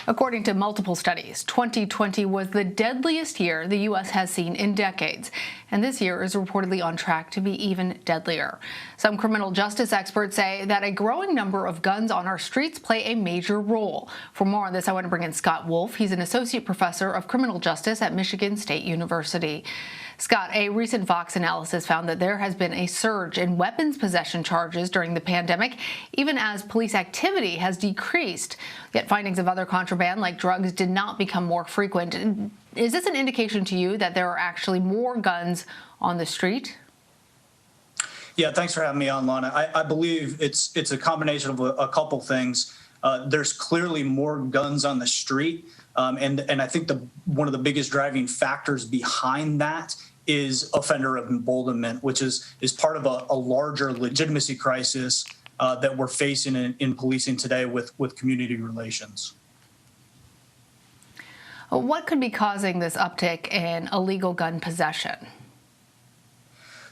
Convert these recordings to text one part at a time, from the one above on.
According to multiple studies, 2020 was the deadliest year the U.S. has seen in decades, and this year is reportedly on track to be even deadlier. Some criminal justice experts say that a growing number of guns on our streets play a major role. For more on this, I want to bring in Scott Wolfe. He's an associate professor of criminal justice at Michigan State University. Scott, a recent Vox analysis found that there has been a surge in weapons possession charges during the pandemic, even as police activity has decreased. Yet findings of other contraband like drugs did not become more frequent. Is this an indication to you that there are actually more guns on the street? Yeah, thanks for having me on, Lana. I believe it's a combination of a couple things. There's clearly more guns on the street, and I think one of the biggest driving factors behind that is offender emboldenment, which is part of a larger legitimacy crisis that we're facing in policing today with community relations. What could be causing this uptick in illegal gun possession?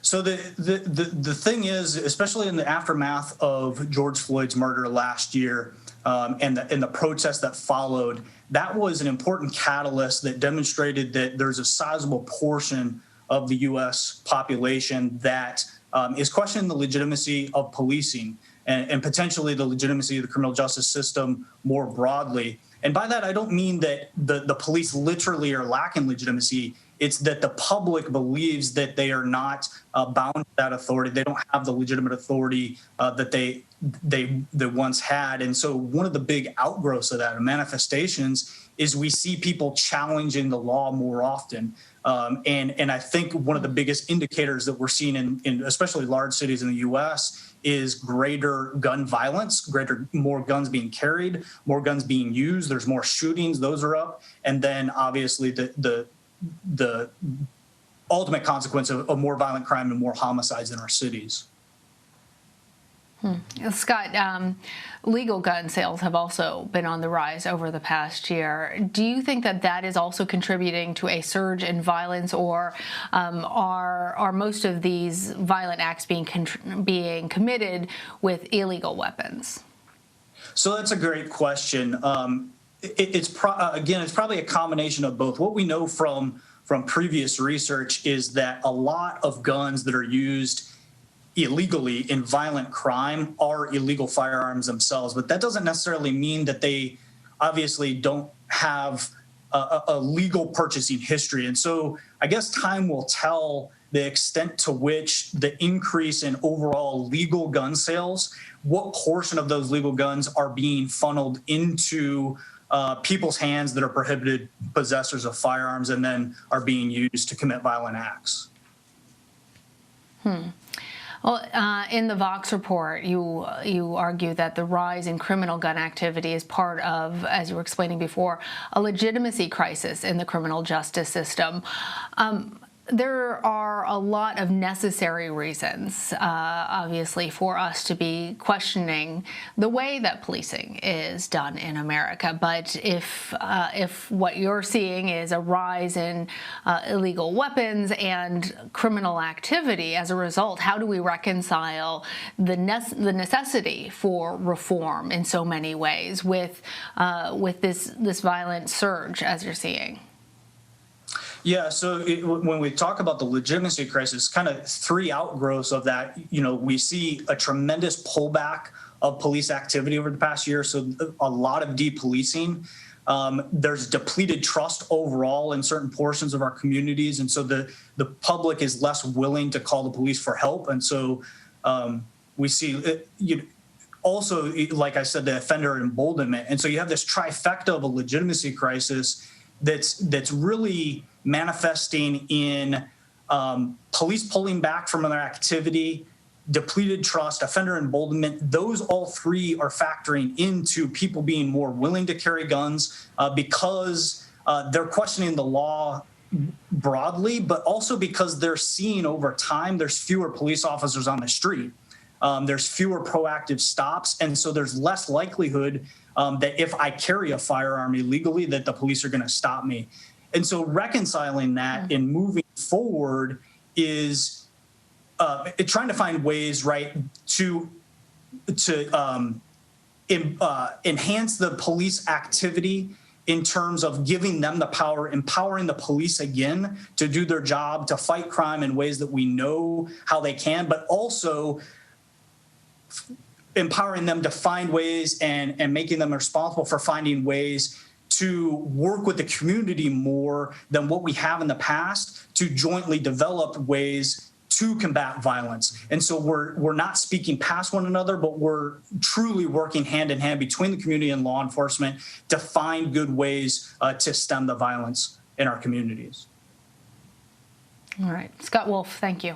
So the thing is, especially in the aftermath of George Floyd's murder last year, and the protests that followed, that was an important catalyst that demonstrated that there's a sizable portion of the U.S. population that is questioning the legitimacy of policing and potentially the legitimacy of the criminal justice system more broadly. And by that, I don't mean that the police literally are lacking legitimacy. It's that the public believes that they are not bound to that authority. They don't have the legitimate authority that they once had. And so one of the big outgrowths of that, manifestations, is we see people challenging the law more often. And I think one of the biggest indicators that we're seeing in especially large cities in the U.S. is greater gun violence, more guns being carried, more guns being used. There's more shootings; those are up. And then obviously the ultimate consequence of more violent crime and more homicides in our cities. Scott, legal gun sales have also been on the rise over the past year. Do you think that is also contributing to a surge in violence, or are most of these violent acts being committed with illegal weapons? So that's a great question. It's probably a combination of both. What we know from previous research is that a lot of guns that are used illegally in violent crime are illegal firearms themselves, but that doesn't necessarily mean that they obviously don't have a legal purchasing history. And so I guess time will tell the extent to which the increase in overall legal gun sales, what portion of those legal guns are being funneled into people's hands that are prohibited possessors of firearms and then are being used to commit violent acts. Well, in the Vox report, you argue that the rise in criminal gun activity is part of, as you were explaining before, a legitimacy crisis in the criminal justice system. There are a lot of necessary reasons, obviously, for us to be questioning the way that policing is done in America. But if what you're seeing is a rise in illegal weapons and criminal activity as a result, how do we reconcile the necessity for reform in so many ways with this violent surge as you're seeing? Yeah, so when we talk about the legitimacy crisis, kind of three outgrowths of that, we see a tremendous pullback of police activity over the past year, so a lot of depolicing. There's depleted trust overall in certain portions of our communities, and so the public is less willing to call the police for help. And so we see also, like I said, the offender emboldenment. And so you have this trifecta of a legitimacy crisis that's really manifesting in police pulling back from their activity, depleted trust, offender emboldenment. Those all three are factoring into people being more willing to carry guns because they're questioning the law broadly, but also because they're seeing over time there's fewer police officers on the street. There's fewer proactive stops, and so there's less likelihood that if I carry a firearm illegally that the police are going to stop me. And so reconciling that and moving forward is trying to find ways, right, to enhance the police activity in terms of giving them the power, empowering the police again to do their job, to fight crime in ways that we know how they can, but also empowering them to find ways and making them responsible for finding ways to work with the community more than what we have in the past, to jointly develop ways to combat violence. And so we're not speaking past one another, but we're truly working hand in hand between the community and law enforcement to find good ways to stem the violence in our communities. All right. Scott Wolfe, thank you.